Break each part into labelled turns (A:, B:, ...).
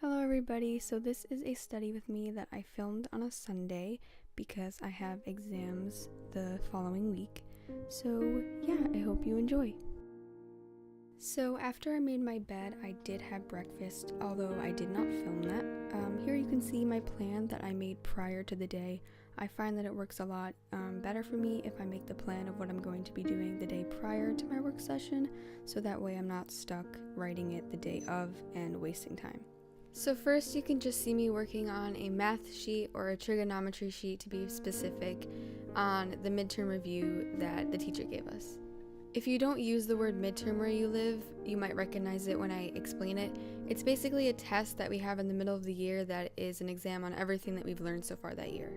A: Hello everybody, so this is a study with me that I filmed on a Sunday because I have exams the following week. So yeah, I hope you enjoy. So after I made my bed, I did have breakfast, although I did not film that. Here you can see my plan that I made prior to the day. I find that it works a lot better for me if I make the plan of what I'm going to be doing the day prior to my work session, so that way I'm not stuck writing it the day of and wasting time. So first you can just see me working on a math sheet or a trigonometry sheet to be specific on the midterm review that the teacher gave us. If you don't use the word midterm where you live, you might recognize it when I explain it. It's basically a test that we have in the middle of the year that is an exam on everything that we've learned so far that year.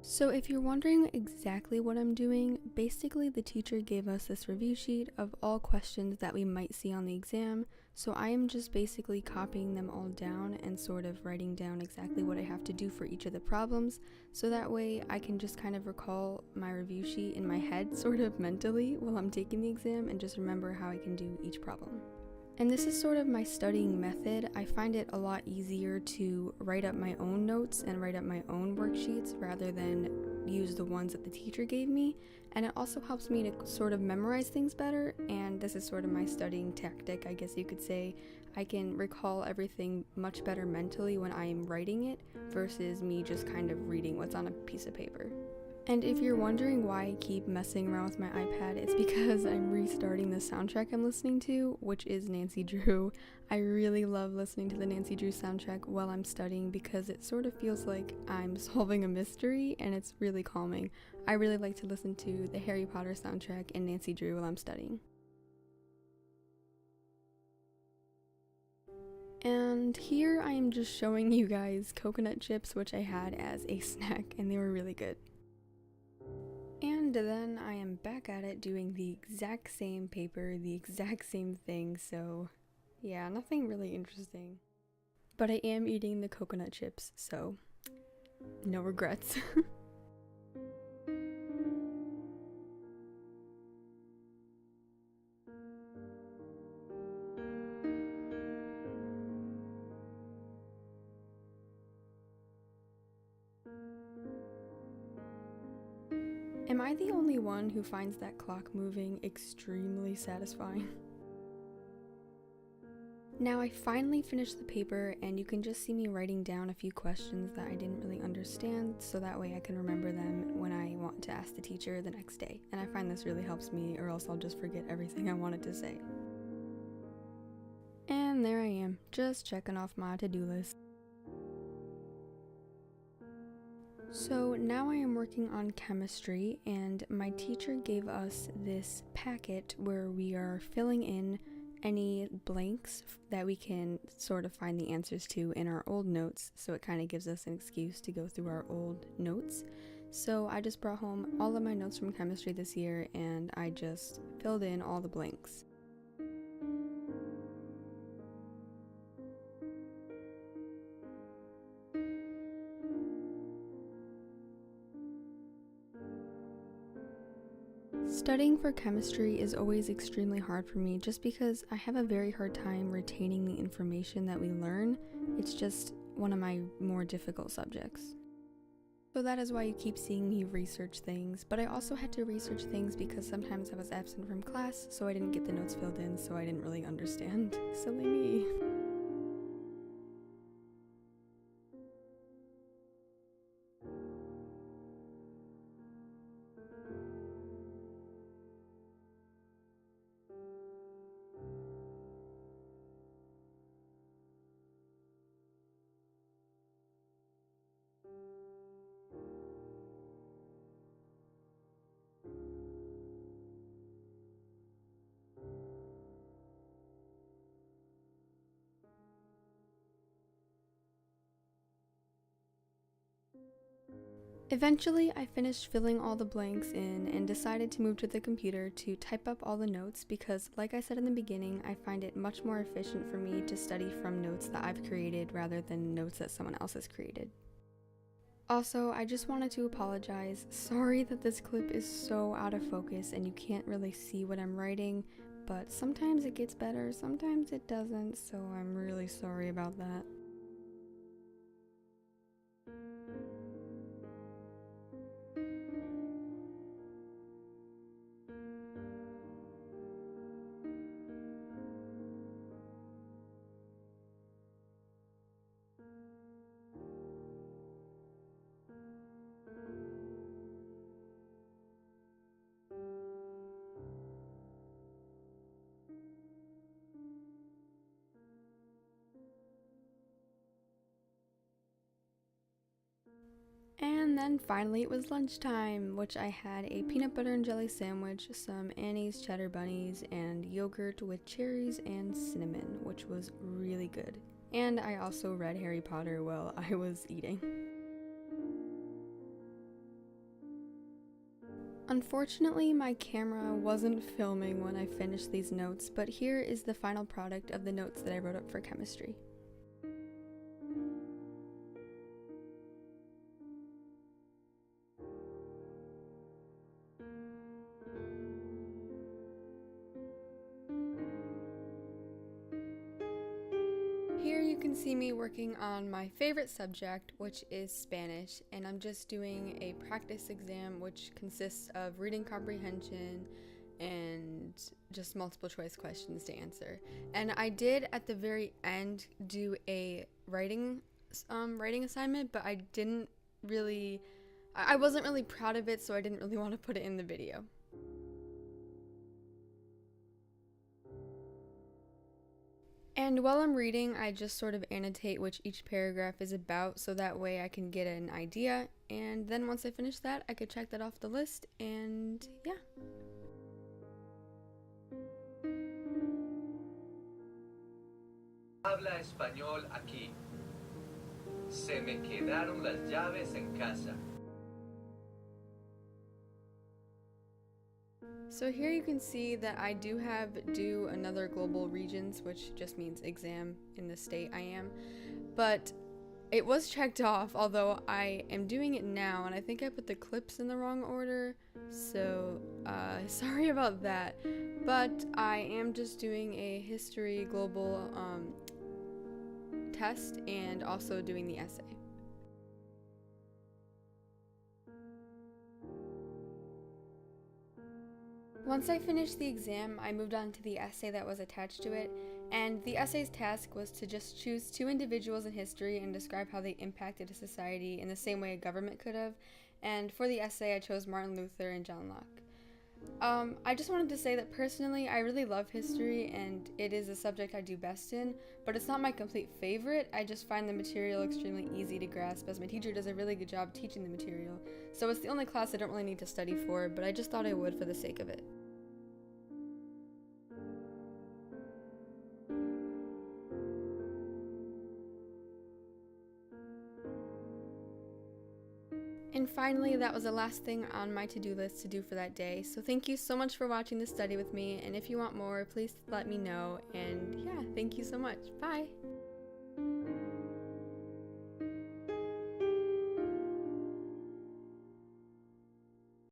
A: So if you're wondering exactly what I'm doing, basically the teacher gave us this review sheet of all questions that we might see on the exam, so I am just basically copying them all down and sort of writing down exactly what I have to do for each of the problems, so that way I can just kind of recall my review sheet in my head sort of mentally while I'm taking the exam and just remember how I can do each problem. And this is sort of my studying method. I find it a lot easier to write up my own notes and write up my own worksheets rather than use the ones that the teacher gave me. And it also helps me to sort of memorize things better, and this is sort of my studying tactic, I guess you could say. I can recall everything much better mentally when I am writing it versus me just kind of reading what's on a piece of paper. And if you're wondering why I keep messing around with my iPad, it's because I'm restarting the soundtrack I'm listening to, which is Nancy Drew. I really love listening to the Nancy Drew soundtrack while I'm studying because it sort of feels like I'm solving a mystery and it's really calming. I really like to listen to the Harry Potter soundtrack and Nancy Drew while I'm studying. And here I am just showing you guys coconut chips, which I had as a snack, and they were really good. And then I am back at it doing the exact same paper, the exact same thing, so yeah, nothing really interesting. But I am eating the coconut chips, so no regrets. Am I the only one who finds that clock moving extremely satisfying? Now I finally finished the paper, and you can just see me writing down a few questions that I didn't really understand, so that way I can remember them when I want to ask the teacher the next day. And I find this really helps me, or else I'll just forget everything I wanted to say. And there I am, just checking off my to-do list. So now I am working on chemistry, and my teacher gave us this packet where we are filling in any blanks that we can sort of find the answers to in our old notes, so it kind of gives us an excuse to go through our old notes. So I just brought home all of my notes from chemistry this year, and I just filled in all the blanks. Studying for chemistry is always extremely hard for me just because I have a very hard time retaining the information that we learn. It's just one of my more difficult subjects. So that is why you keep seeing me research things, but I also had to research things because sometimes I was absent from class, so I didn't get the notes filled in, so I didn't really understand. Silly me. Eventually, I finished filling all the blanks in and decided to move to the computer to type up all the notes because, like I said in the beginning, I find it much more efficient for me to study from notes that I've created rather than notes that someone else has created. Also, I just wanted to apologize. Sorry that this clip is so out of focus and you can't really see what I'm writing, but sometimes it gets better, sometimes it doesn't, so I'm really sorry about that. And then finally it was lunchtime, which I had a peanut butter and jelly sandwich, some Annie's cheddar bunnies, and yogurt with cherries and cinnamon, which was really good. And I also read Harry Potter while I was eating. Unfortunately, my camera wasn't filming when I finished these notes, but here is the final product of the notes that I wrote up for chemistry. Here you can see me working on my favorite subject, which is Spanish, and I'm just doing a practice exam which consists of reading comprehension and just multiple choice questions to answer. And I did at the very end do a writing assignment, but I wasn't really proud of it, so I didn't really want to put it in the video. And while I'm reading, I just sort of annotate which each paragraph is about, so that way I can get an idea, and then once I finish that, I could check that off the list, and yeah.
B: Habla español aquí. Se me quedaron las llaves en casa.
A: So here you can see that I do have due another global regions, which just means exam in the state I am, but it was checked off, although I am doing it now, and I think I put the clips in the wrong order, so sorry about that, but I am just doing a history global test and also doing the essay. Once I finished the exam, I moved on to the essay that was attached to it, and the essay's task was to just choose two individuals in history and describe how they impacted a society in the same way a government could have, and for the essay I chose Martin Luther and John Locke. I just wanted to say that personally I really love history and it is a subject I do best in, but it's not my complete favorite. I just find the material extremely easy to grasp as my teacher does a really good job teaching the material, so it's the only class I don't really need to study for, but I just thought I would for the sake of it. And finally, that was the last thing on my to-do list to do for that day. So thank you so much for watching this study with me, and if you want more, please let me know. And yeah, thank you so much. Bye!